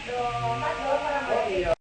Oh iya.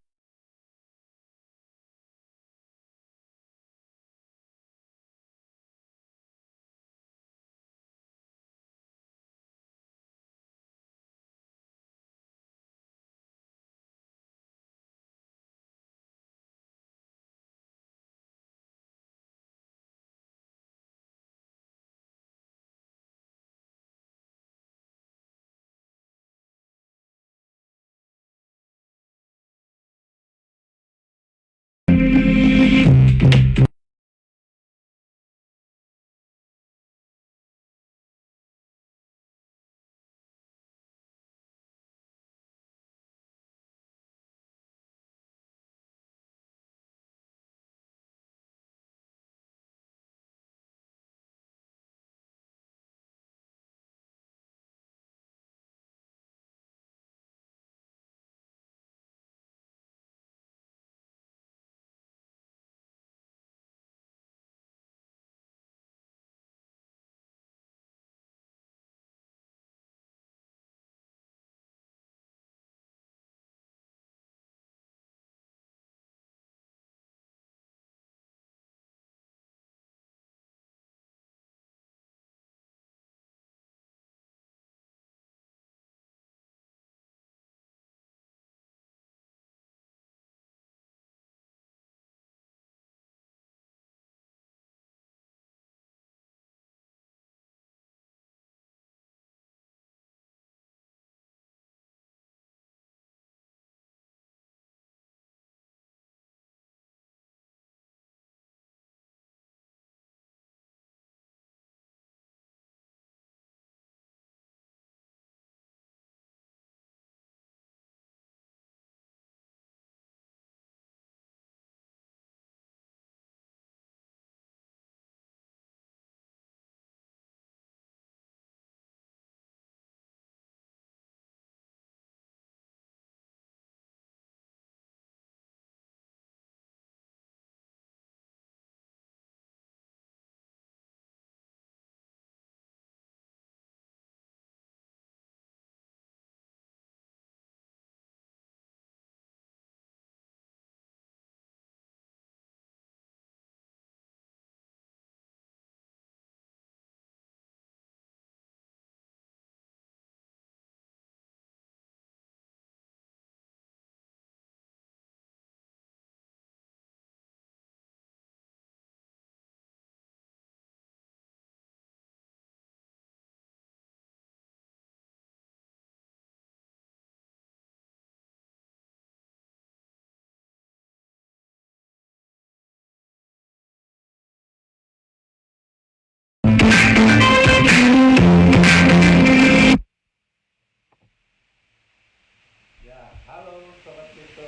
Ya, halo Sobat Kripto.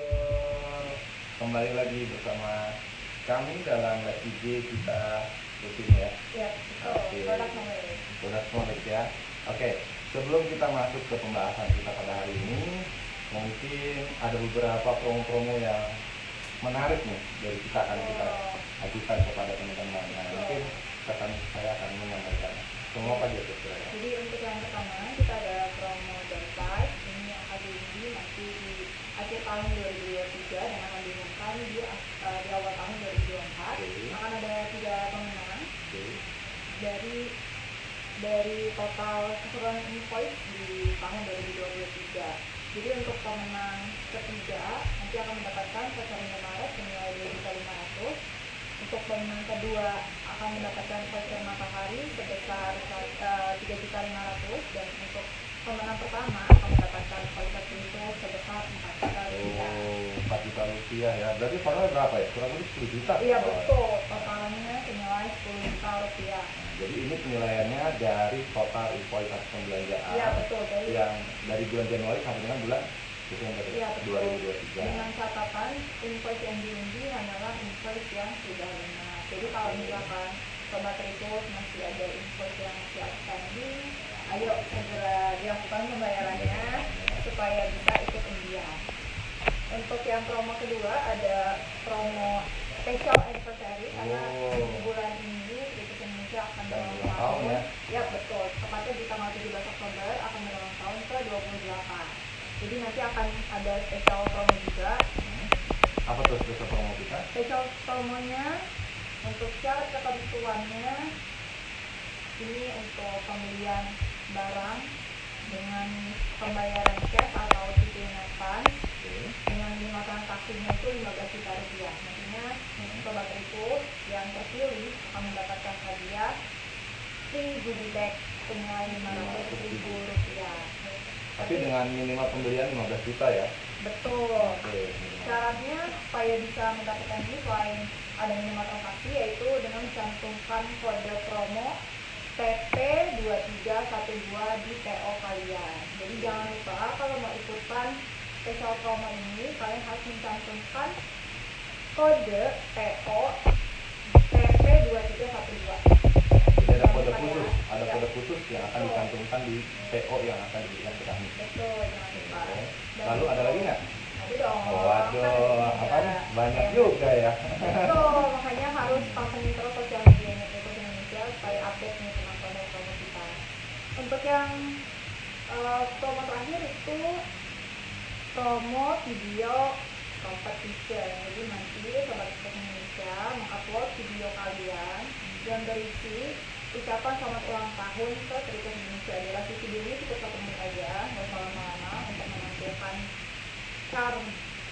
Kembali lagi bersama kami dalam live IG kita rutin ya. Ya, Oke. product knowledge. Product knowledge ya. Oke, sebelum kita masuk ke pembahasan kita pada hari ini, mungkin ada beberapa promo-promo yang menarik nih dari kita akan kita ajukan kepada teman-teman. Nah, mungkin saya akan menyampaikan semua apa aja kira-kira. Jadi untuk yang pertama kita ada promo downsize, ini yang akan diundi nanti di akhir tahun 2023 dan akan diumumkan di awal tahun 2024. Akan ada 3 pemenang dari total keseluruhan invoice di tahun 2023. Jadi untuk pemenang ketiga nanti akan mendapatkan voucher Indomaret senilai 2.500.000. Untuk pemenang kedua akan mendapatkan voucher Matahari sebesar 3.500.000 dan untuk pemenang pertama akan mendapatkan voucher Pintu sebesar 4 juta rupiah. Oh, 4 juta rupiah ya. Berarti totalnya berapa ya? Kurang lebih 10 juta. Iya betul, totalnya senilai 10 juta rupiah. Jadi ini penilaiannya dari total invoice atas pembelanjaan. Iya betul, yang dari bulan Januari sampai dengan bulan Desember ya, 2023. Dengan catatan invoice yang diundi hanyalah invoice yang sudah lunas. Jadi kalau misalkan Sobat Kripto masih ada invoice yang masih outstanding, ayo segera dilakukan pembayarannya supaya bisa ikut undian. Untuk yang promo kedua ada promo special anniversary karena di bulan ini Kripto Indonesia akan berulang tahun. Ya. Ya betul, tepatnya di tanggal 17 Oktober akan berulang tahun ke 28. Jadi nanti akan ada special promo juga. Apa tuh spesial promo kita? Special promonya untuk syarat ketentuannya ini untuk pembelian barang dengan pembayaran cash atau cicilan Oke. dengan minimal transaksinya itu 15 juta rupiah. Nantinya sobat Tripus yang terpilih akan mendapatkan hadiah free goodie bag senilai 500.000 rupiah. Tapi dengan minimal pembelian 15 juta ya. Betul. Oke. minimal. Syaratnya supaya bisa mendapatkan ini selain ada minimal transaksi yaitu dengan mencantumkan kode promo PP2312 di PO kalian. Jadi jangan lupa kalau mau ikutan special promo ini kalian harus mencantumkan kode PO PP2312. Jadi ada kode khusus, ada Ya. kode khusus yang akan Betul. dicantumkan di PO yang akan diberikan ke kami. Betul, jangan lupa. Oke. Dan Lalu ada lagi nggak? Ada dong. Oh, waduh, apa nih? Banyak Ya. juga ya. Betul, makanya harus pantengin terus sosial medianya Tripus Indonesia supaya update nih tentang promo-promo kita. Untuk yang promo terakhir itu promo video competition. Jadi nanti sobat Tripus Indonesia mengupload video kalian yang berisi ucapan selamat ulang tahun ke Tripus Indonesia. Durasi video ini cukup 1 menit aja, nggak usah lama-lama untuk menampilkan charm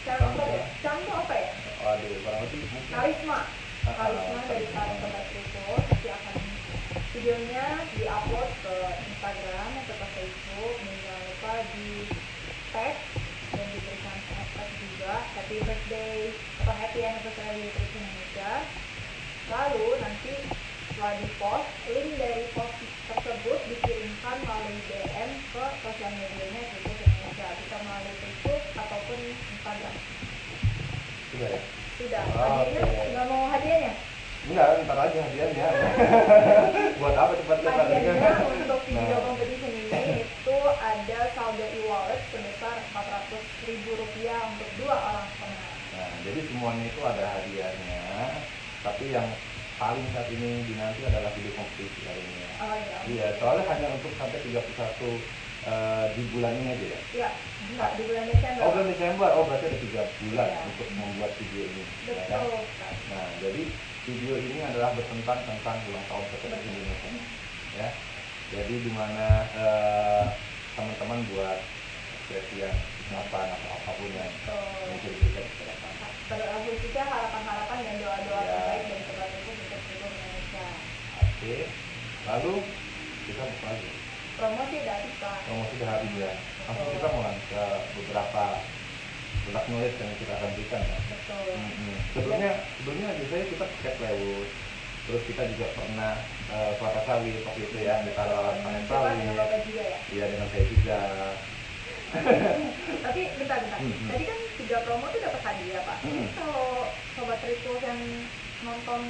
apa ya? Charm itu apa ya? Waduh, kurang lebih mungkin. Karisma dari para sobat Tripus. Nanti akan videonya diupload ke Instagram atau ke Facebook, dan jangan lupa di tag dan diberikan hashtag juga happy birthday atau happy anniversary Tripus Indonesia. Lalu nanti setelah di post, link dari post tersebut dikirimkan melalui DM ke sosial medianya Tripus Indonesia, bisa melalui Facebook ataupun Instagram. Sudah ya? Sudah, Oh, hadiahnya oke. nggak mau hadiahnya? Enggak, ntar aja hadiahnya. Buat apa cepat-cepat? Hadiahnya untuk video Nah. competition ini itu ada saldo e-wallet sebesar Rp400.000 untuk 2 orang pemenang. Nah, jadi semuanya itu ada hadiahnya. Tapi yang paling saat ini dinanti adalah video kompetisi hari ini. Oh iya. Iya, soalnya hanya untuk sampai 31 di bulan ini aja ya. Iya, enggak di bulan Desember. Oh, bulan Desember. Oh, berarti ada 3 bulan Iya. untuk membuat video ini. ya kan? Betul. Nah, jadi video ini adalah bertentang tentang ulang tahun ke-7 Betul. Indonesia. Ya. Jadi di mana teman-teman buat ekspresi yang harapan atau apapun yang mungkin bisa dikatakan. Khususnya harapan-harapan dan doa-doa Ya. terbaik dari sobat Tripus untuk seluruh Indonesia. Oke. Lalu kita buka lagi. Promosi udah bisa. Promosi udah habis ya. Langsung kita mulai ke beberapa produk knowledge yang kita akan berikan ya. Betul. Sebelumnya biasanya kita pakai plywood. Terus kita juga pernah kelapa sawit waktu itu ya, ditaruh alat panen Coba dengan sawit. Bapak juga ya. Iya, dengan saya juga. Tapi bentar. Hmm. Tadi kan 3 promo tuh dapat hadiah, Pak. Hmm. Ini kalau sobat Tripus yang nonton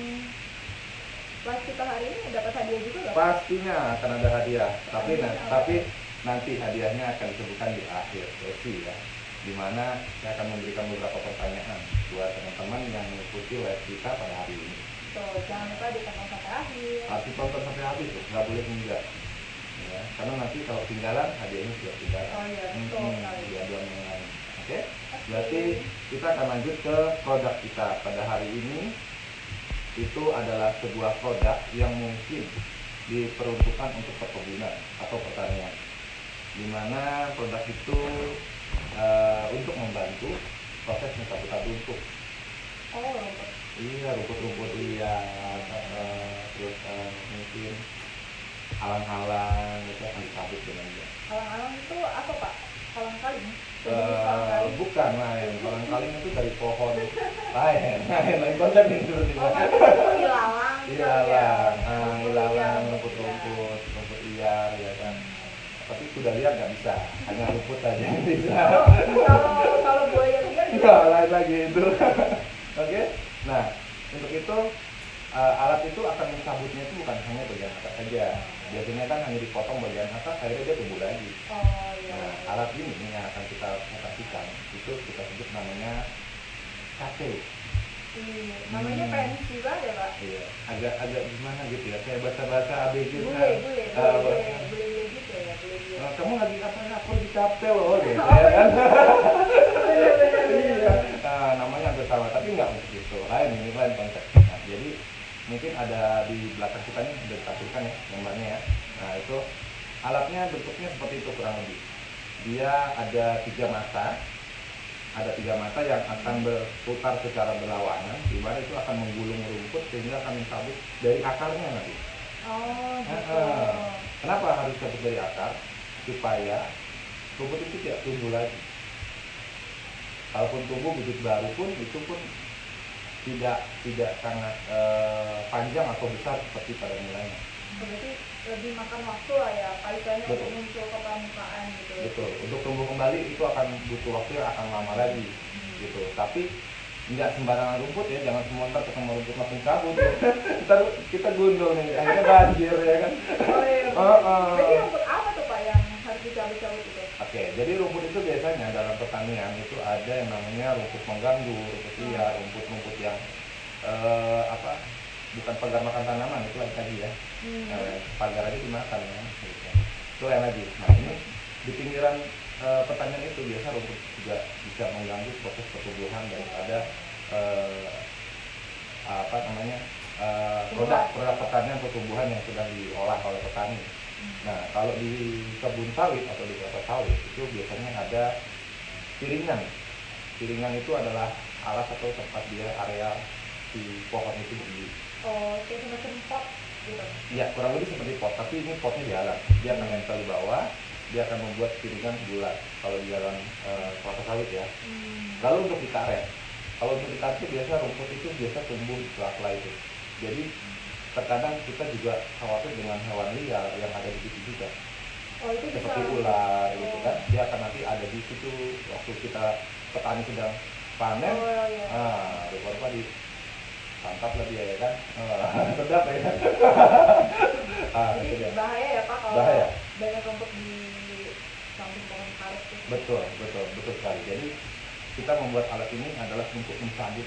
live kita hari ini dapat hadiah juga nggak, Pak? Pastinya akan ada hadiah, tapi Hadiah apa? tapi nanti hadiahnya akan disebutkan di akhir sesi ya, dimana saya akan memberikan beberapa pertanyaan buat teman-teman yang mengikuti live kita pada hari ini. Tuh, jangan lupa ditonton sampai akhir. Harus tonton sampai habis tuh, nggak boleh enggak. Ya, karena nanti kalau ketinggalan hadiahnya sudah ketinggalan. Oh iya, betul sekali. Diaduan yang lain. Oke, berarti kita akan lanjut ke produk kita pada hari ini. Itu adalah sebuah produk yang mungkin diperuntukkan untuk perkebunan atau pertanian, dimana produk itu untuk membantu proses pencabutan rumput. Oh, rumput. Iya, rumput-rumput liar, terus mungkin alang-alang itu akan dicabut dengan dia. Alang-alang itu apa, Pak? Alang-kaling? Sejenis alang-kaling? Bukan lain, alang-kaling itu dari pohon lain konsep itu. Oh, itu ilalang. Ilalang, Rumput ilalang, liar, rumput liar ya kan. Tapi kuda liar nggak bisa, hanya rumput aja yang bisa. Kalau buaya liar juga. Nggak, lain lagi itu. Oke, nah untuk itu alat itu akan mencabutnya itu bukan hanya bagian atas saja. Biasanya kan hanya dipotong bagian atas, akhirnya dia tumbuh lagi. Oh iya. Nah, alat ini yang akan kita aplikasikan itu kita sebut namanya kate. Namanya fancy banget ya, Pak? Iya, agak gimana gitu ya, kayak bahasa ABG Bule kan. gitu ya, bule Nah, kamu lagi apa ya? Aku lagi capek loh, gitu ya kan? Iya, nah, namanya hampir sama, tapi nggak untuk itu. Lain ini lain konsep. Nah, jadi mungkin ada di belakang kita nih, udah ditampilkan ya gambarnya ya. Nah itu alatnya bentuknya seperti itu kurang lebih. Dia ada tiga mata yang akan berputar secara berlawanan, di mana itu akan menggulung rumput sehingga akan mencabut dari akarnya nanti. Oh, gitu. Kenapa harus cabut dari akar? Supaya rumput itu tidak tumbuh lagi. Kalaupun tumbuh bibit baru pun itu pun tidak sangat panjang atau besar seperti pada mulanya. Berarti lebih makan waktu lah ya, paling untuk muncul ke permukaan gitu. Betul. Untuk tumbuh kembali itu akan butuh waktu yang akan lama lagi, gitu. Tapi nggak sembarangan rumput ya, jangan semua ntar ketemu rumput langsung cabut. Ya. Ntar kita gundul nih, akhirnya banjir ya kan. Oh iya. Jadi rumput apa tuh Pak yang harus dicabut-cabut itu? Oke, jadi rumput itu biasanya dalam pertanian itu ada yang namanya rumput mengganggu, rumput liar, rumput-rumput yang bukan pagar makan tanaman, itu lain tadi ya. Pagar aja dimakan ya, gitu. Itu lain lagi. Nah ini di pinggiran pertanian itu biasa rumput juga bisa mengganggu proses pertumbuhan daripada produk pertanian pertumbuhan yang sudah diolah oleh petani. Nah kalau di kebun sawit atau di kelapa sawit itu biasanya ada piringan. Piringan itu adalah alat atau tempat dia area si pohon itu berdiri. Oh, kayak semacam pot gitu. Iya, kurang lebih seperti pot, tapi ini potnya jalan. Dia akan nempel di bawah, dia akan membuat piringan bulat. Kalau di dalam kelapa sawit ya. Lalu untuk di karet, kalau untuk di karet itu biasa rumput itu biasa tumbuh di sela-sela itu. Jadi terkadang kita juga khawatir dengan hewan liar yang ada di situ juga. Oh, itu bisa. Seperti ular gitu kan, dia akan nanti ada di situ waktu kita petani sedang panen. Iya. Rupa-rupa di santap lah dia ya kan, sedap ya kan. Jadi bahaya ya Pak kalau Bahaya. banyak rumput di samping pohon karet itu. Betul sekali. Jadi kita membuat alat ini adalah untuk mencabut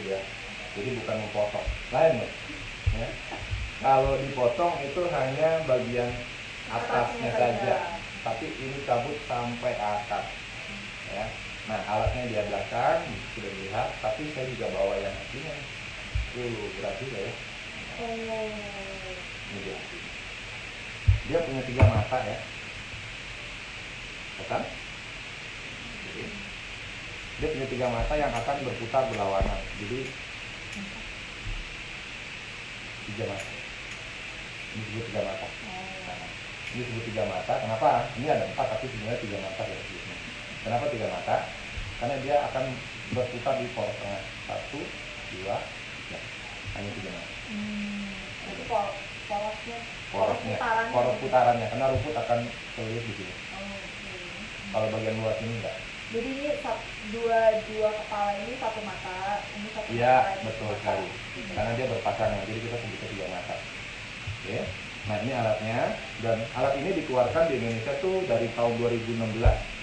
ya. Jadi bukan memotong. Lain loh. Ya. Kalau dipotong itu hanya bagian atasnya saja, tapi ini cabut sampai akar. Ya. Nah alatnya di belakang sudah dilihat, tapi saya juga bawa yang aslinya. Berat juga ya. Ini dia. Dia punya 3 mata ya. Kan? Dia punya 3 mata yang akan berputar berlawanan. Jadi 3 mata. Ini disebut 3 mata. Ini disebut 3 mata. Kenapa? Ini ada 4 tapi sebenarnya 3 mata ya. Kenapa 3 mata? Karena dia akan berputar di poros tengah. 1, 2, 3. Hanya 3 mata. Itu Poros putarannya. Karena rumput akan terlihat di sini. Kalau bagian luar sini enggak. Jadi ini dua kepala ini satu mata, ini satu Iya, mata. betul sekali. Karena dia berpasangan, jadi kita sebutnya 3 mata. Oke. Nah ini alatnya, dan alat ini dikeluarkan di Indonesia tuh dari tahun 2016.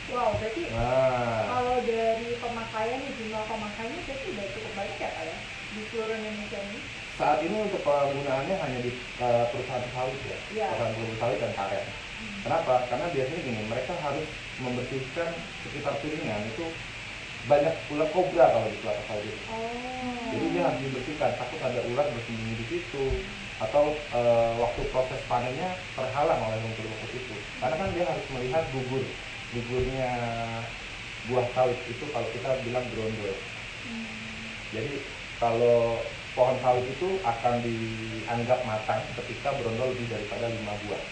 Wow, berarti kalau dari pemakaian, jumlah pemakaiannya berarti udah cukup banyak ya Pak ya di seluruh Indonesia ini? Saat ini untuk penggunaannya hanya di perusahaan sawit ya, perusahaan sawit dan karet. Kenapa? Karena biasanya gini, mereka harus membersihkan sekitar piringan itu banyak ular kobra kalau di kelapa sawit itu. Jadi dia harus dibersihkan, takut ada ular bersembunyi di situ, atau waktu proses panennya terhalang oleh rumput-rumput itu. Karena kan dia harus melihat gugurnya buah sawit itu kalau kita bilang grondol. Jadi kalau pohon sawit itu akan dianggap matang ketika berondol lebih daripada 5 buah.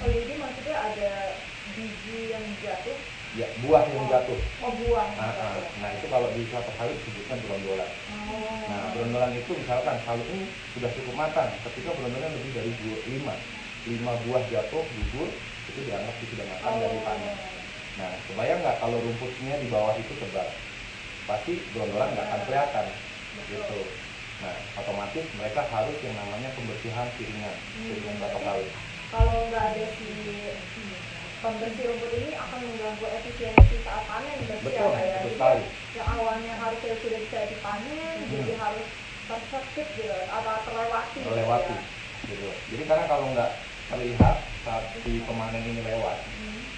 Oh jadi maksudnya ada biji yang jatuh? Ya, buah yang jatuh. Oh buah. Nah itu kalau di kelapa sawit disebutkan berondolan. Nah berondolan itu misalkan sawit ini sudah cukup matang, ketika berondolnya lebih dari 5 buah jatuh gugur, itu dianggap sudah matang dari panen. Nah kebayang nggak kalau rumputnya di bawah itu tebal, pasti berondolan nggak akan kelihatan gitu. Nah otomatis mereka harus yang namanya pembersihan piringan kelapa sawit. Kalau nggak ada si pembersih rumput ini akan mengganggu efisiensi saat panen. Betul sekali. Yang awalnya harusnya sudah bisa dipanen, jadi harus tersekip gitu atau terlewati. Gitu. Jadi karena kalau nggak terlihat saat si pemanen ini lewat,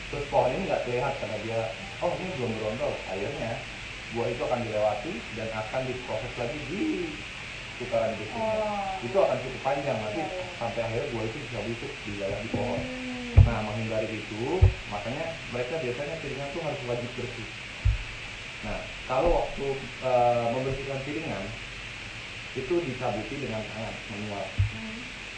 terus pohon ini nggak terlihat karena dia, oh ini belum berondol, akhirnya buah itu akan dilewati dan akan diproses lagi di putaran berikutnya. Itu akan cukup panjang nanti sampai akhirnya buah itu bisa busuk di dalam di pohon. Nah, menghindari itu, makanya mereka biasanya piringan tuh harus wajib bersih. Nah, kalau waktu membersihkan piringan itu dicabuti dengan tangan manual.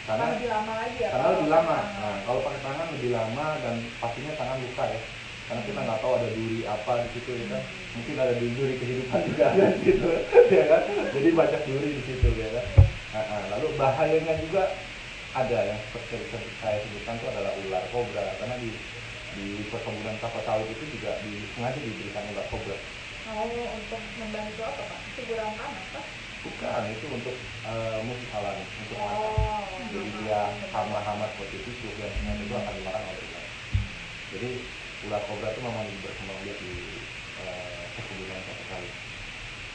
Karena lebih lama lagi ya. Karena lebih lama. Nah, kalau pakai tangan lebih lama dan pastinya tangan luka ya. Karena kita nggak tahu ada duri apa di situ ya kan. Mungkin ada duri kehidupan juga ada di situ, ya kan. Jadi banyak duri di situ ya kan. Lalu bahayanya juga ada yang seperti saya sebutkan itu adalah ular kobra, karena di perkebunan kelapa sawit itu juga sengaja diberikan ular kobra. Untuk membantu apa Pak? Teguran panas Pak? Bukan, itu untuk musuh alami, untuk makan. Jadi dia hama-hama seperti tikus dan itu akan dimakan oleh ular. Jadi ular kobra itu memang berkembang biak di perkebunan kelapa sawit.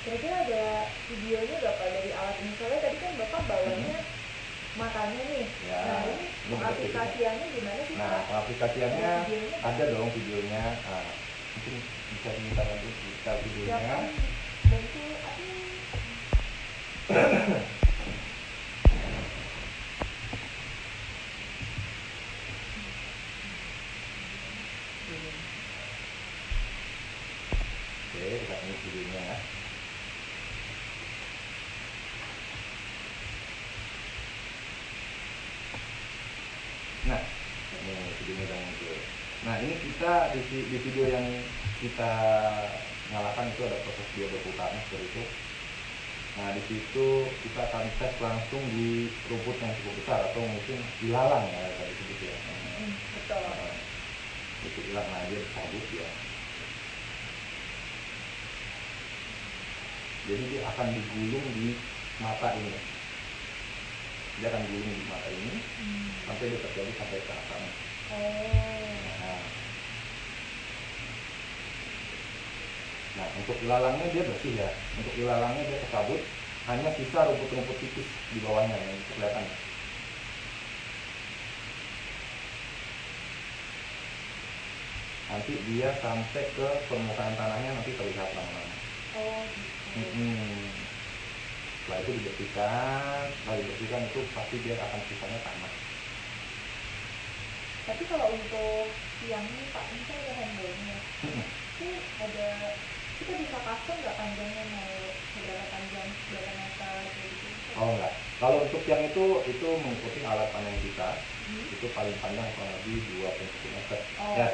Kira-kira ada videonya nggak Pak dari alat ini? Soalnya tadi kan Bapak bawanya makannya nih. Ya, nah ini aplikasiannya gimana sih? Nah, aplikasiannya ada dong videonya. Nah, mungkin bisa diminta nanti kita videonya. Bantu Oke, kita ini videonya ya. Nah, ini videonya udah muncul. Nah, ini kita di video yang kita nyalakan itu ada proses dia berputarnya seperti itu. Nah, di situ kita akan tes langsung di rumput yang cukup besar atau mungkin ilalang ya tadi sebut ya. Betul. Itu ilalang aja dicabut ya. Jadi dia akan digulung di mata ini. Dia akan gulung di mata ini sampai dia terjadi sampai ke akar. Nah, untuk ilalangnya dia bersih ya. Untuk ilalangnya dia tercabut, hanya sisa rumput-rumput tipis di bawahnya yang kelihatan. Nanti dia sampai ke permukaan tanahnya nanti terlihat lama-lama. Setelah itu dibersihkan, itu pasti dia akan sisanya tanah. Tapi kalau untuk yang ini Pak, ini kan ada handle-nya. Itu ada, kita bisa custom nggak panjangnya, mau seberapa panjang, berapa meter gitu? Oh enggak. Kalau untuk yang itu mengikuti alat panen kita. Itu paling panjang kurang lebih 2,1 meter.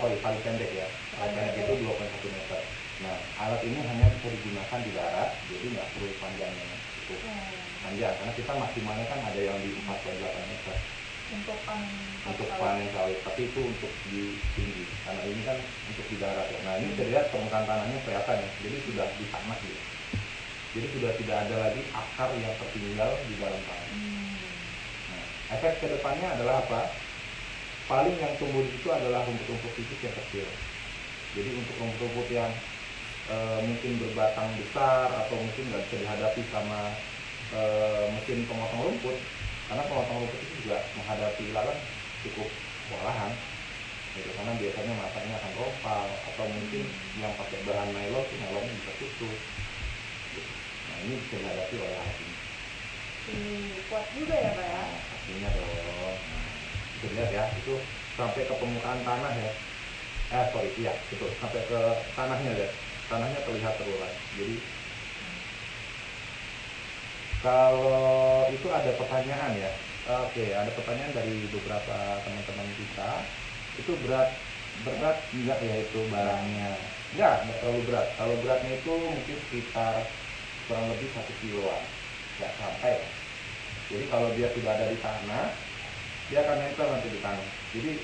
Paling pendek ya. Paling pendek itu 2,1 meter. Nah, alat ini hanya bisa digunakan di darat, jadi nggak perlu panjangnya cukup panjang. Karena kita maksimalnya kan ada yang di 4,8 meter. Untuk panen sawit, tapi itu untuk di tinggi. Karena ini kan untuk di darat ya. Nah, ini terlihat permukaan tanahnya kelihatan ya. Jadi sudah di tanah gitu. Jadi sudah tidak ada lagi akar yang tertinggal di dalam tanah. Nah, efek kedepannya adalah apa? Paling yang tumbuh di situ adalah rumput-rumput tipis yang kecil. Jadi untuk rumput-rumput yang mungkin berbatang besar atau mungkin nggak bisa dihadapi sama mesin pemotong rumput, karena pemotong rumput itu juga menghadapi ilalang cukup kewalahan. Gitu, karena biasanya matanya akan rompal atau mungkin yang pakai bahan nylon itu nylonnya bisa tutup. Nah, ini bisa dihadapi oleh alat ini. Kuat juga ya Pak ya? Pastinya dong. Itu lihat ya, itu sampai ke permukaan tanah ya. Betul, sampai ke tanahnya ya. Tanahnya terlihat terurai. Jadi kalau itu ada pertanyaan ya. Oke, ada pertanyaan dari beberapa teman-teman kita. Itu berat enggak ya itu barangnya? Enggak terlalu berat. Kalau beratnya itu mungkin sekitar kurang lebih 1 kiloan. Enggak sampai. Jadi kalau dia sudah ada di tanah, dia akan nempel nanti di tanah. Jadi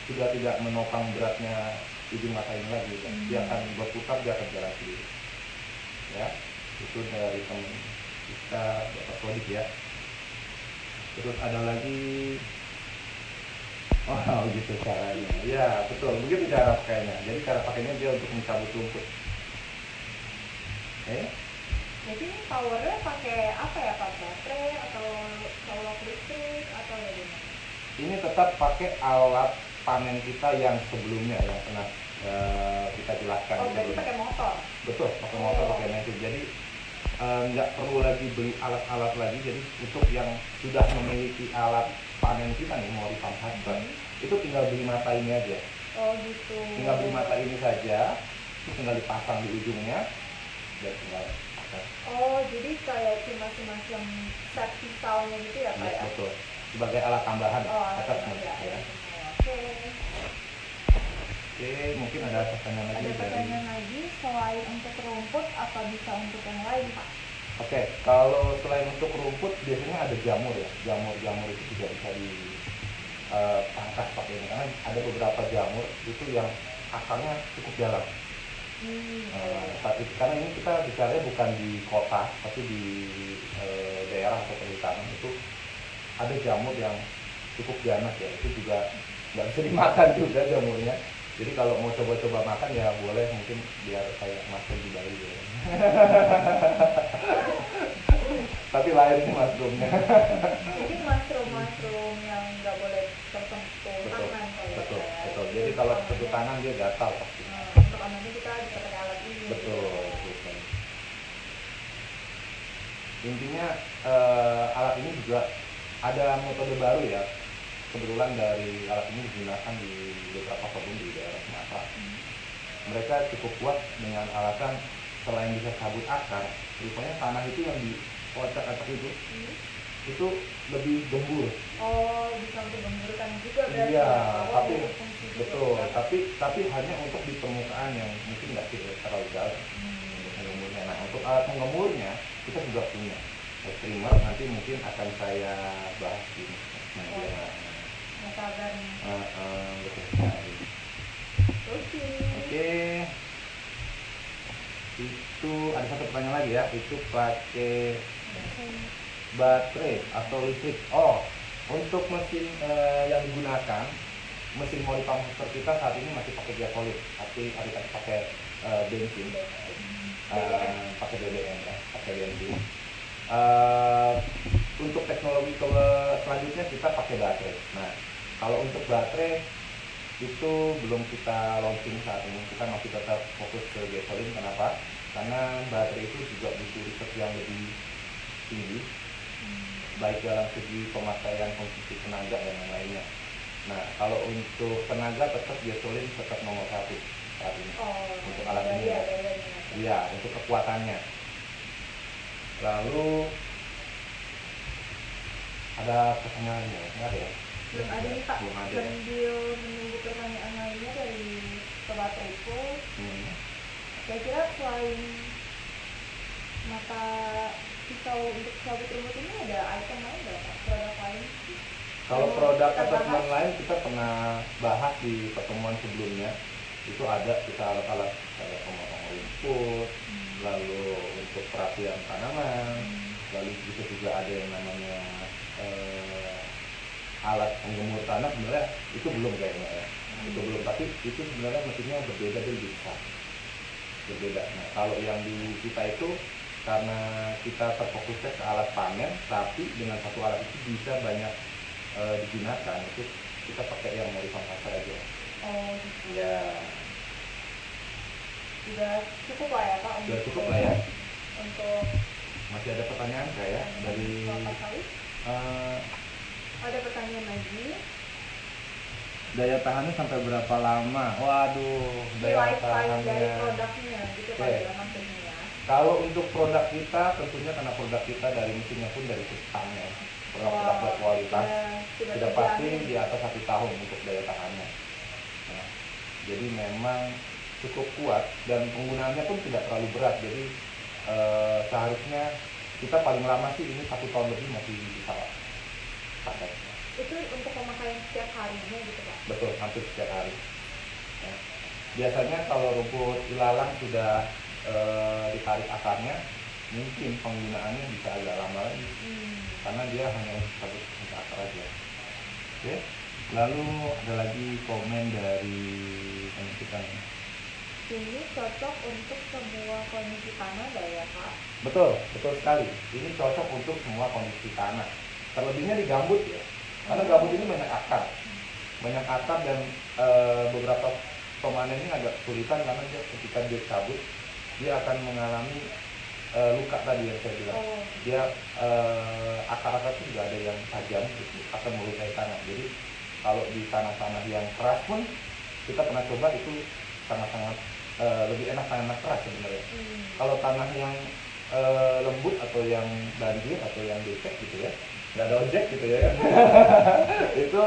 sudah tidak menopang beratnya ujung mata ini lagi. Dia akan berputar, dia akan jalan sendiri. Ya, itu dari teman kita Bapak Sodik ya. Terus ada lagi, gitu caranya. Ya betul, begitu cara pakainya. Jadi cara pakainya dia untuk mencabut rumput. Jadi ini powernya pakai apa ya Pak? Baterai atau listrik atau bagaimana? ini tetap pakai alat panen kita yang sebelumnya yang pernah kita jelaskan Oh, berarti sebelumnya. pakai motor. Betul, pakai motor, pakai mesin. Jadi nggak perlu lagi beli alat-alat lagi. Jadi untuk yang sudah memiliki alat panen kita nih, mau pump harvester, itu tinggal beli mata ini aja. Oh gitu. Tinggal beli mata ini saja, terus tinggal dipasang di ujungnya, dan tinggal pakai. Oh, jadi kayak cuma semacam set pisaunya gitu ya Yes, kayak. betul. Sebagai alat tambahan, Oh, attachment, ya. ya. Oke. Oke, mungkin ada pertanyaan lagi Ada dari. pertanyaan lagi, selain untuk rumput apa bisa untuk yang lain, Pak? Oke, kalau selain untuk rumput biasanya ada jamur ya. Jamur itu juga bisa dipangkas pakai ini karena ada beberapa jamur itu yang akarnya cukup dalam. Karena ini kita bicaranya bukan di kota, tapi di daerah atau perhutanan itu ada jamur yang cukup ganas ya. Itu juga nggak bisa dimakan juga jamurnya. Jadi kalau mau coba-coba makan ya boleh, mungkin biar kayak mushroom di Bali ya. Tapi lain nih mushroomnya. Jadi mushroom yang nggak boleh tersentuh Betul, tangan kalau betul, saya. betul. Jadi kalau sentuh tangan dia gatal pasti. Untuk amannya kita bisa pakai alat ini. Betul, betul. Intinya alat ini juga ada metode baru ya. Kebetulan dari alat ini digunakan di beberapa kebun di daerah Sumatera. Mereka cukup kuat dengan alasan selain bisa cabut akar, rupanya tanah itu yang dikocak-kocak itu lebih gembur. Oh, bisa untuk gemburkan juga berarti. Iya, ya? Oh, tapi ada fungsi juga. betul, tapi hanya untuk di permukaan yang mungkin nggak terlalu dalam untuk menggemburnya. Nah, untuk alat menggemburnya kita juga punya streamer, nanti mungkin akan saya bahas di Nggak sabar nih. betul sekali. Oke. Oke, itu ada satu pertanyaan lagi ya, itu pakai baterai atau listrik. Oh, untuk mesin yang digunakan, mesin mori pump harvester kita saat ini masih pakai gasolin, tapi ada pakai bensin, pakai BBM ya, pakai bensin. Untuk teknologi selanjutnya kita pakai baterai. Nah, kalau untuk baterai itu belum kita launching saat ini, kita masih tetap fokus ke gasolin. Kenapa? Karena baterai itu juga butuh riset yang lebih tinggi, baik dalam segi pemakaian konsumsi tenaga dan yang lainnya. Nah, kalau untuk tenaga tetap gasolin tetap nomor satu saat ini. Untuk alat ini ya. Iya, untuk kekuatannya. Lalu ada pertanyaan ya? Nggak ada ya? Belum ada nih Pak. Belum ada. Sambil menunggu pertanyaan lainnya dari Sobat Repo, kira-kira selain mata pisau untuk cabut rumput ini ada item lain nggak Pak? Produk lain? Kalau produk kita attachment bahas? lain kita pernah bahas di pertemuan sebelumnya. Itu ada kita alat-alat kayak pemotong rumput, lalu untuk perapian tanaman, lalu juga ada yang namanya alat pengemur tanah. Sebenarnya itu belum kayaknya ya. Itu belum, tapi itu sebenarnya mesinnya berbeda, dia lebih besar. Berbeda. Nah, kalau yang di kita itu karena kita terfokusnya ke alat panen, tapi dengan satu alat itu bisa banyak digunakan. Itu kita pakai yang dari pasar aja. Oh gitu. Ya, Sudah cukup lah ya Pak. sudah cukup lah ya. Untuk Masih ada pertanyaan saya dari Bapak Salih? Ada pertanyaan lagi. daya tahannya sampai berapa lama? Waduh, daya Lifetime dari tahannya. produknya gitu Pak Oke. ya maksudnya ya. Kalau untuk produk kita, tentunya karena produk kita dari mesinnya pun dari Jepangnya, produk berkualitas, sudah pasti di atas 1 tahun untuk daya tahannya. Nah, jadi memang cukup kuat dan penggunaannya pun tidak terlalu berat. Jadi seharusnya kita paling lama sih ini 1 tahun lebih masih bisa pakai. Itu untuk pemakaian setiap harinya gitu Pak? Betul, hampir setiap hari. Ya. Biasanya kalau rumput ilalang sudah ditarik akarnya, mungkin penggunaannya bisa agak lama lagi, karena dia hanya satu akar aja. Oke. Lalu ada lagi komen dari teman kita nih. Ini cocok untuk semua kondisi tanah nggak ya Pak? Betul, betul sekali. Ini cocok untuk semua kondisi tanah. Terlebihnya di gambut ya. Karena gabus ini banyak akar dan beberapa pemanen ini agak kesulitan karena dia ketika dia cabut dia akan mengalami luka tadi yang saya bilang. Oh. Dia akar-akar itu juga ada yang tajam, itu akan melukai tanah. Jadi kalau di tanah-tanah yang keras pun kita pernah coba itu sangat-sangat lebih enak tanah keras sebenarnya. Kalau tanah yang lembut atau yang banjir atau yang becek gitu ya, nggak ada ojek gitu ya, itu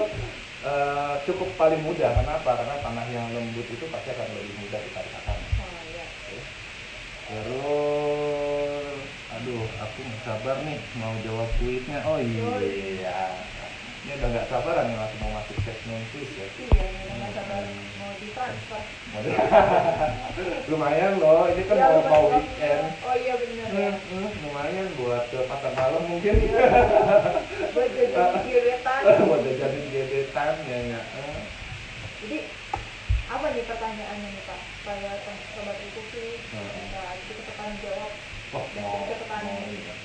cukup paling mudah. Kenapa? Karena tanah yang lembut itu pasti akan lebih mudah ditarik akarnya. Oh iya. Terus, aduh, aku nggak sabar nih mau jawab kuisnya. Oh iya, ini udah nggak sabaran nih langsung mau masuk segmen kuis ya. Iya, ini nggak sabar mau ditransfer. Lumayan loh, ini kan Ya, mau lumayan. weekend. Oh iya benar ya. Lumayan buat ke pasar malam mungkin. Buat jajan gebetan. Buat jajanin gebetan ya nggak. Jadi apa nih pertanyaannya nih Pak? Supaya sobat itu sih bisa cepat jawab Oh, dan mau cepat.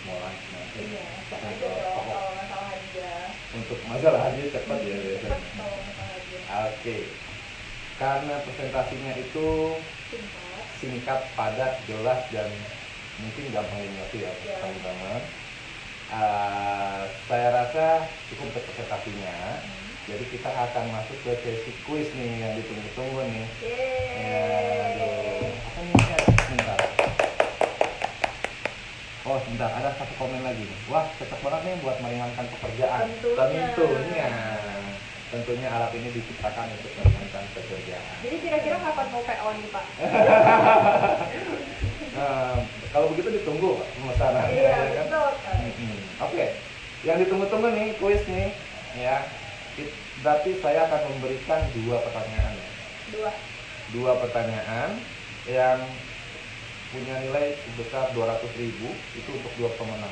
mau langsung. Iya, cepat aja dong kalau masalah hadiah. Untuk masalah hadiah cepat ya Cepat biasanya. kalau masalah hadiah. Oke. Karena presentasinya itu Singkat. singkat, padat, jelas dan mungkin gampang dimengerti ya Ya. teman-teman. Saya rasa cukup untuk presentasinya. Jadi kita akan masuk ke sesi kuis nih yang ditunggu-tunggu nih. Aduh, apa nih? Sebentar. Oh sebentar, ada satu komen lagi nih. Wah cocok banget nih buat meringankan pekerjaan. Tentunya. Tentunya alat ini diciptakan untuk meringankan pekerjaan. Jadi kira-kira kapan mau PO nih Pak? Kalau begitu ditunggu Pak, pemesanannya. Iya, ya kan? betul. Oke, yang ditunggu-tunggu nih kuis nih, ya. Berarti saya akan memberikan dua pertanyaan. Dua pertanyaan yang punya nilai sebesar 200.000 itu untuk dua pemenang.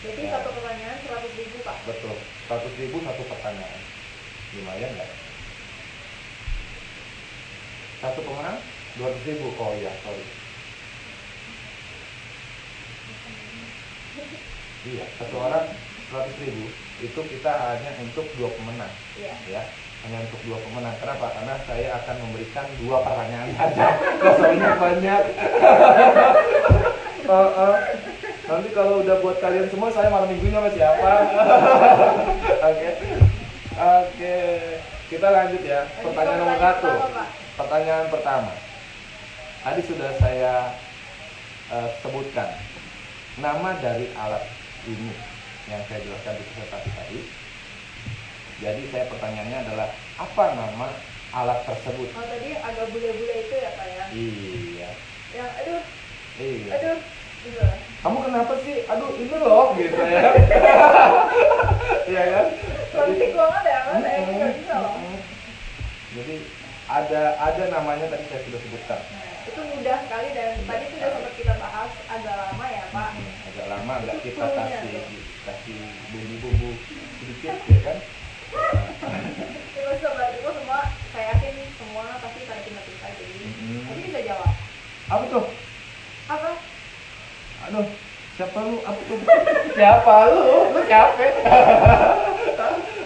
Jadi Ya. satu pertanyaan 100.000 Pak. Betul, 100.000 satu pertanyaan. Lumayan nggak? Satu pemenang 200.000. Oh iya, sorry. Iya, satu orang 100.000 itu kita hanya untuk dua pemenang. Iya. Ya, hanya untuk dua pemenang. Kenapa? Karena saya akan memberikan dua pertanyaan saja. Soalnya banyak. Nanti kalau udah buat kalian semua, saya malam minggunya sama siapa? Oke. Kita lanjut ya. Pertanyaan nomor 1. Pertanyaan pertama. Tadi sudah saya sebutkan nama dari alat ini yang saya jelaskan di presentasi tadi. Jadi saya pertanyaannya adalah apa nama alat tersebut? Oh tadi agak bule-bule itu ya Pak ya? Iya. Yang aduh, Iya. aduh, gitu lah. Kamu kenapa sih? Aduh ini loh gitu ya. Iya kan? Konflik banget ya Mas, saya ini nggak bisa loh. Jadi ada namanya tadi saya sudah sebutkan. Nah, itu mudah sekali dan tadi sudah sempat kita bahas agak lama ya Pak. Agak lama agak kita Cluenya kasih bumbu-bumbu sedikit ya kan? Terus sobat itu semua, saya yakin semua pasti pada pintar-pintar jadi pasti bisa jawab. Apa tuh? Apa? Aduh, siapa lu? Apa tuh? Siapa lu? Lu siapa?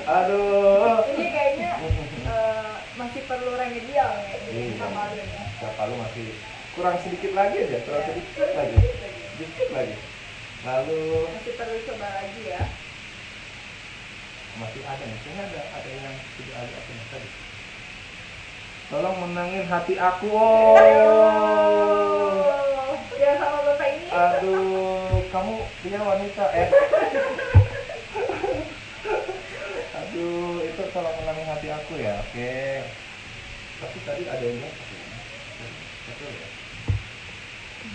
Aduh. Ini kayaknya masih perlu remedial ya ini Iya. sama Alun ya. Siapa lu masih kurang sedikit lagi aja, kurang sedikit lagi. Sedikit lagi. Lalu Masih perlu coba lagi ya. masih ada nih, kayaknya ada yang tidak ada apa nih tadi. Tolong menangin hati aku. Oh. Ya sama bapak ini. Aduh, kamu dia wanita Aduh, itu tolong menangin hati aku ya. Oke. Tapi tadi ada yang bilang betul ya?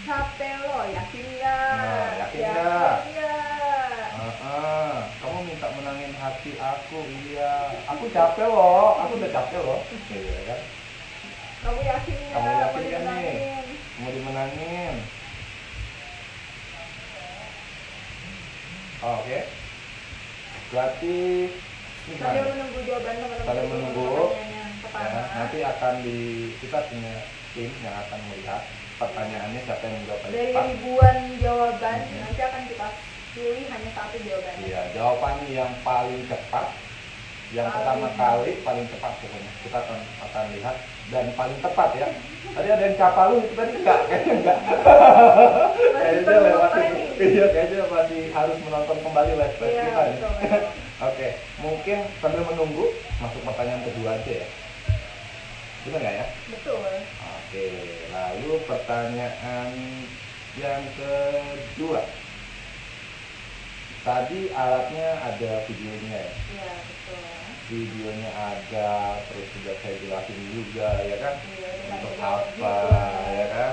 Capek lo, yakin nggak? Nah, yakin nggak? nggak? Kamu minta menangin hati aku, iya. Aku capek loh, aku udah capek loh. Iya kan? Kamu yakin nggak? Kamu yakin Mau kan nih? dimenangin? Mau dimenangin? Oke. Berarti ini Sambil gimana? menunggu jawaban teman-teman. Sambil itu, menunggu. pertanyaan yang Ya, pertama. nanti akan kita punya tim yang akan melihat pertanyaannya siapa yang menjawab paling Dari cepat. ribuan jawaban, nanti akan kita pilih hanya satu jawabannya. Iya, jawaban yang paling cepat Yang pertama kali paling tepat pokoknya. Kita akan lihat dan paling tepat ya. Tadi ada yang Capalu itu tadi enggak, kayaknya enggak. Kayaknya lewat itu. Iya, kayaknya masih harus menonton kembali live Iya, kita nih. betul, betul. Oke, mungkin sambil menunggu masuk pertanyaan kedua aja ya. Benar nggak ya? Betul. Oke, lalu pertanyaan yang kedua. Tadi alatnya ada videonya ya. Iya, betul. Videonya ada, terus sudah saya jelasin juga ya kan, Iya, untuk dengan apa gitu. ya kan.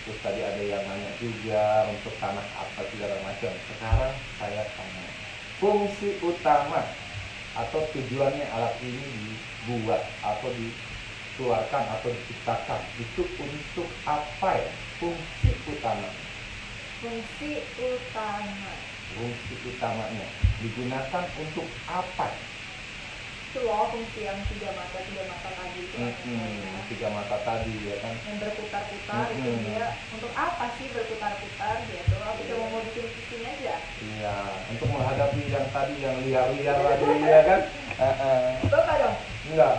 Terus tadi ada yang nanya juga untuk tanah apa segala macam. Sekarang saya tanya, fungsi utama atau tujuannya alat ini dibuat atau dikeluarkan atau diciptakan itu untuk apa ya? Fungsi utama. Fungsi utama. Fungsi utamanya digunakan untuk apa? Itu loh fungsi yang tiga mata tadi itu. Tiga mata tadi ya kan. Yang berputar-putar itu dia untuk apa sih berputar-putar gitu? Aku cuma mau bikin pusing aja. Iya, untuk menghadapi yang tadi yang liar-liar tadi ya kan. Bapak dong. Enggak,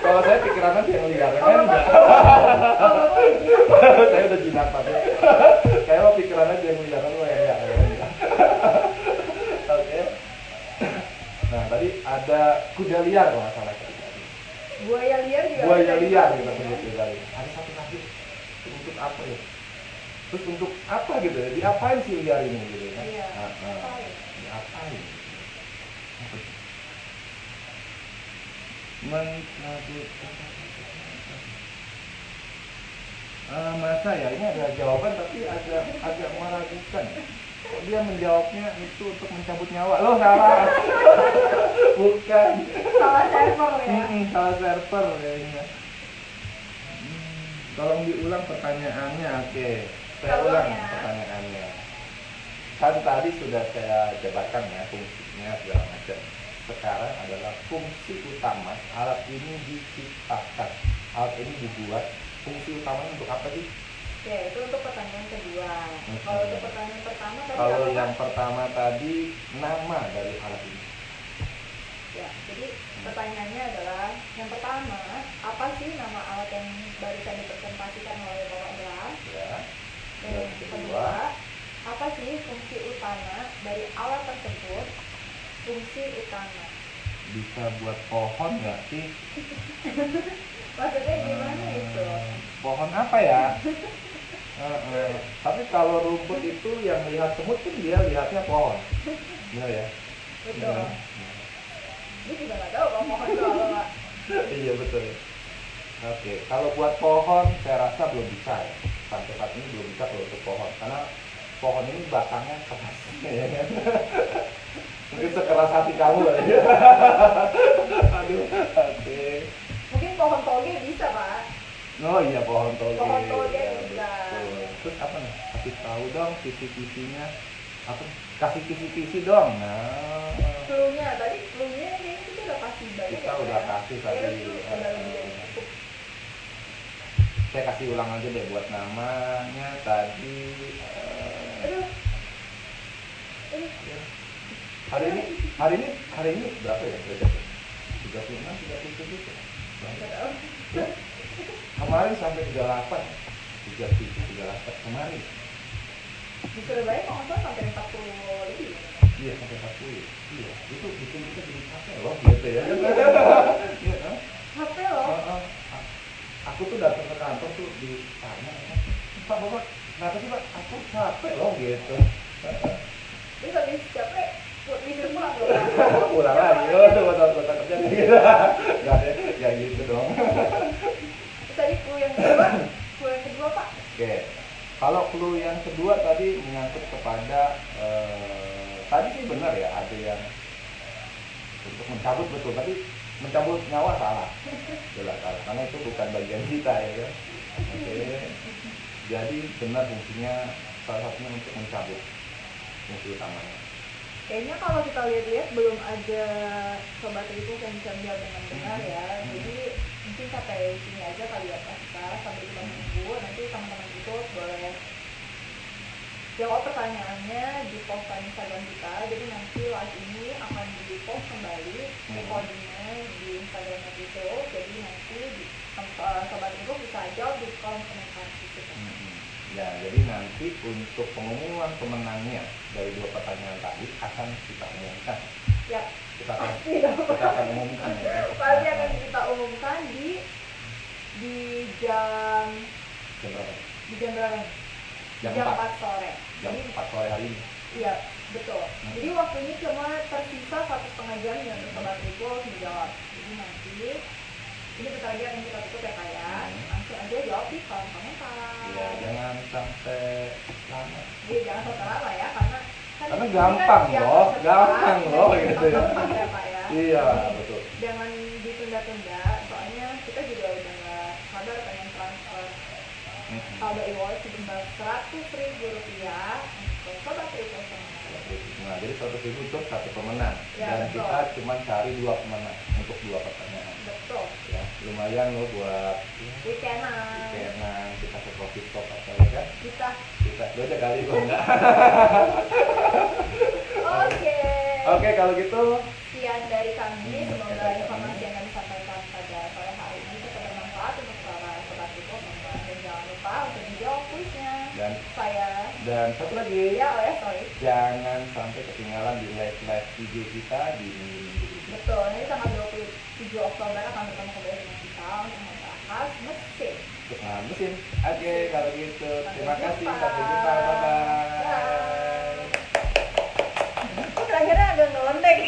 kalau saya pikirannya yang liar ya kan enggak. Saya udah jinak tapi kayak lo pikirannya yang liar kan lo ya enggak. Oke. Nah, tadi ada kuda liar kalau nggak salah tadi. Buaya liar juga. Buaya ada liar juga, kita ya. sebut tadi. Ada satu lagi. Untuk apa ya? Terus untuk apa gitu ya? Diapain sih liar ini gitu kan? Iya. Ngapain? Diapain? Apa sih? Mencabut masa ya ini ada jawaban tapi agak meragukan. Kok dia menjawabnya itu untuk mencabut nyawa? Lo salah. Bukan. Salah server ya. Salah server kayaknya. Tolong diulang pertanyaannya. Oke, saya Tolong ulang ya. pertanyaannya. Kan tadi sudah saya jabarkan ya fungsinya segala macam. Sekarang adalah fungsi utama alat ini diciptakan. Alat ini dibuat. Fungsi utamanya untuk apa sih? Ya, itu untuk pertanyaan kedua. Kalau untuk pertanyaan pertama tadi Kalau apa, yang Pak? pertama tadi nama dari alat ini. Ya, jadi pertanyaannya adalah yang pertama, apa sih nama alat yang barusan dipresentasikan oleh Bapak Blas? Ya. Dan yang kedua, apa sih fungsi utama dari alat tersebut? Fungsi utama. Bisa buat pohon nggak sih? Maksudnya gimana itu? Pohon apa ya? Tapi kalau rumput itu yang lihat semut pun dia lihatnya pohon. Benar ya? Betul. Benar. Dia juga nggak tahu kalau mohon itu apa, Pak. Iya betul. Oke, kalau buat pohon saya rasa belum bisa ya. Sampai saat ini belum bisa kalau untuk pohon karena pohon ini batangnya keras ya kan. Mungkin sekeras hati kamu kali ya. Aduh, oke. Mungkin pohon toge bisa, Pak. Oh iya pohon toge. Pohon toge Ya, bisa. betul. Terus apa nih? Kasih tahu dong kisi-kisinya. Apa? Kasih kisi-kisi dong. Nah, Cluenya, tadi cluenya kayaknya kita udah kasih banyak. kita ya, udah Pak. kasih tadi. Kayaknya itu udah lebih dari cukup. Saya kasih ulang aja deh buat namanya tadi. Aduh. Hari ini berapa ya? 36, 37 ya? Nggak tahu. Ya. Kemarin sampai 38, 37, 38 kemarin. Di Surabaya kalau nggak salah sampai 40 lebih. Iya sampai 40. Iya, itu bikin kita jadi capek loh gitu ya. Iya kan? HP loh. Aku tuh datang ke kantor tuh ditanya, Pak Bapak, kenapa sih Pak? Aku capek loh gitu. Terus habis capek, bisa pulang loh, Pak. Pulang lagi, tuh kota kerja gitu. Gak ada, ya gitu dong. Terus tadi clue yang kedua, Pak. Oke, kalau clue yang kedua tadi menyangkut kepada tadi sih benar ya, ada yang untuk mencabut betul, tapi mencabut nyawa salah. Jelas salah, karena itu bukan bagian kita ya kan. Oke, jadi benar fungsinya salah satunya untuk mencabut fungsi utamanya. Kayaknya kalau kita lihat-lihat belum ada sobat itu yang bisa menjawab dengan benar ya. Jadi mungkin sampai sini aja kali ya Pak, sampai kita menunggu. Nanti teman-teman itu boleh jawab pertanyaannya di postan Instagram kita. Jadi nanti live ini akan di post kembali recordingnya di Instagram itu. Jadi nanti sobat itu bisa jawab di kolom komentar di situ. Ya, jadi nanti untuk pengumuman pemenangnya dari 2 pertanyaan tadi akan kita umumkan. Ya, Kita akan, kita kita akan umumkan ya. pasti akan kita umumkan di jam Jam berapa? di jam berapa? Jam Jam 4. 4 sore. Jam Jadi 4 sore hari ini. iya, betul. Jadi waktunya cuma tersisa 1,5 jam ya untuk sobat Rico harus menjawab. Jadi nanti ini bentar lagi akan kita tutup ya Kak ya. Langsung aja jawab di kolom komentar. Ya, jangan sampai lama. Iya, jangan sampai lama ya karena Karena ini gampang kan loh, cepat, gampang ya, loh, jadi gitu ya. gampang ya Pak ya. Iya, Jadi, betul. jangan ditunda-tunda, soalnya kita juga udah nggak sabar pengen transfer saldo e-wallet sebesar Rp100.000 untuk sobat Rico semua. Nah, jadi 100.000 untuk 1 pemenang. Ya, Dan betul. kita cuma cari 2 pemenang untuk 2 pertanyaan. Betul. Ya, lumayan loh buat Weekendan. weekendan kita ke coffee shop atau ya kan? Kita. Kita itu aja kali kok enggak. Oke. Oke, kalau gitu Sekian dari kami. Semoga informasi yang kami sampaikan pada sore hari ini tetap bermanfaat untuk para sobat Rico semua. Dan jangan lupa untuk menjawab kuisnya. dan satu lagi, Ya, sorry. jangan sampai ketinggalan di live IG kita di minggu ini. Betul, ini tanggal 27 Oktober akan bertemu kembali dengan kita untuk membahas mesin. Untuk mesin. Oke, kalau gitu terima Sampai kasih. jumpa. Sampai jumpa. Bye bye. Bye. Terakhirnya agak ngelondek.